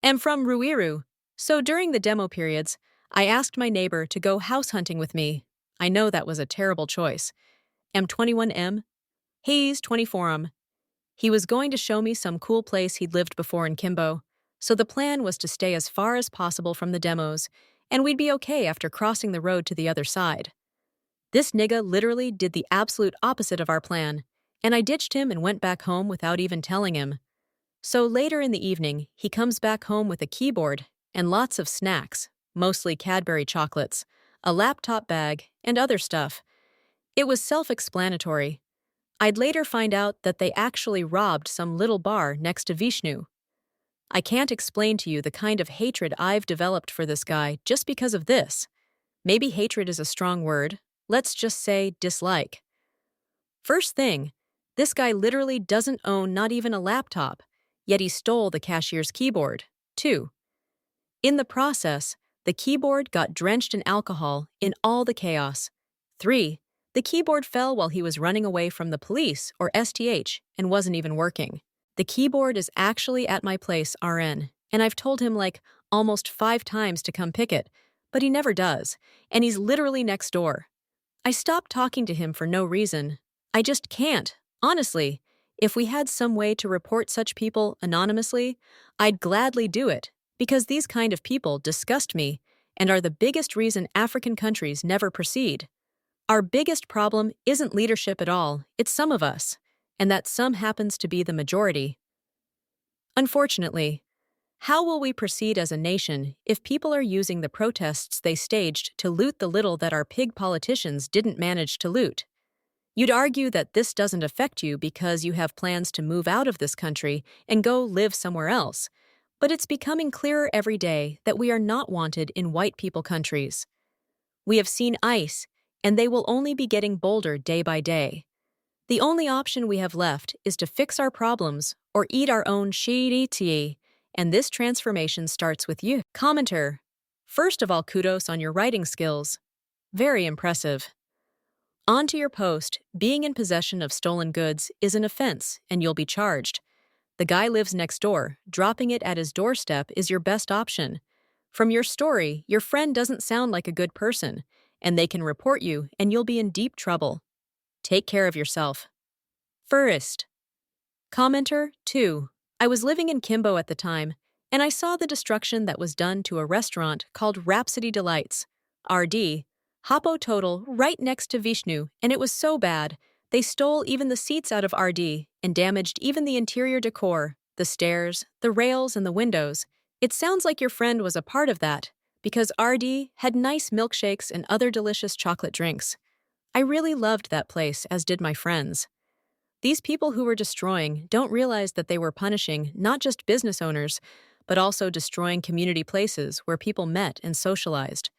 am from Ruiru, so during the demo periods, I asked my neighbor to go house hunting with me. I know that was a terrible choice. Am 21M? He's 24M. He was going to show me some cool place he'd lived before in Kimbo, so the plan was to stay as far as possible from the demos, and we'd be okay after crossing the road to the other side. This nigga literally did the absolute opposite of our plan, and I ditched him and went back home without even telling him. So later in the evening, he comes back home with a keyboard and lots of snacks, mostly Cadbury chocolates, a laptop bag, and other stuff. It was self-explanatory. I'd later find out that they actually robbed some little bar next to Vishnu. I can't explain to you the kind of hatred I've developed for this guy just because of this. Maybe hatred is a strong word. Let's just say dislike. First thing, this guy literally doesn't own not even a laptop, yet he stole the cashier's keyboard, too. In the process, the keyboard got drenched in alcohol in all the chaos. 3. The keyboard fell while he was running away from the police, or STH, and wasn't even working. The keyboard is actually at my place, RN, and I've told him like almost 5 times to come pick it, but he never does, and he's literally next door. I stopped talking to him for no reason. I just can't, honestly. If we had some way to report such people anonymously, I'd gladly do it, because these kind of people disgust me and are the biggest reason African countries never proceed. Our biggest problem isn't leadership at all, it's some of us, and that some happens to be the majority. Unfortunately, how will we proceed as a nation if people are using the protests they staged to loot the little that our pig politicians didn't manage to loot? You'd argue that this doesn't affect you because you have plans to move out of this country and go live somewhere else, but it's becoming clearer every day that we are not wanted in white people countries. We have seen ICE, and they will only be getting bolder day by day. The only option we have left is to fix our problems or eat our own shit, and this transformation starts with you. Commenter. First of all, kudos on your writing skills. Very impressive. On to your post, being in possession of stolen goods is an offense and you'll be charged. The guy lives next door, dropping it at his doorstep is your best option. From your story, your friend doesn't sound like a good person, and they can report you and you'll be in deep trouble. Take care of yourself. First. Commenter 2. I was living in Kimbo at the time, and I saw the destruction that was done to a restaurant called Rhapsody Delights, RD, Hapo Total, right next to Vishnu, and it was so bad, they stole even the seats out of RD and damaged even the interior decor, the stairs, the rails, and the windows. It sounds like your friend was a part of that, because RD had nice milkshakes and other delicious chocolate drinks. I really loved that place, as did my friends. These people who were destroying don't realize that they were punishing not just business owners, but also destroying community places where people met and socialized.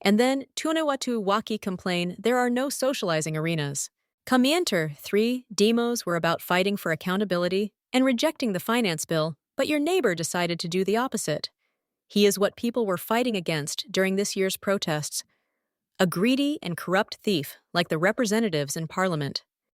And then, Tunawatu Waki complain there are no socializing arenas. Commenter 3. Demos were about fighting for accountability and rejecting the finance bill, but your neighbor decided to do the opposite. He is what people were fighting against during this year's protests. A greedy and corrupt thief like the representatives in Parliament.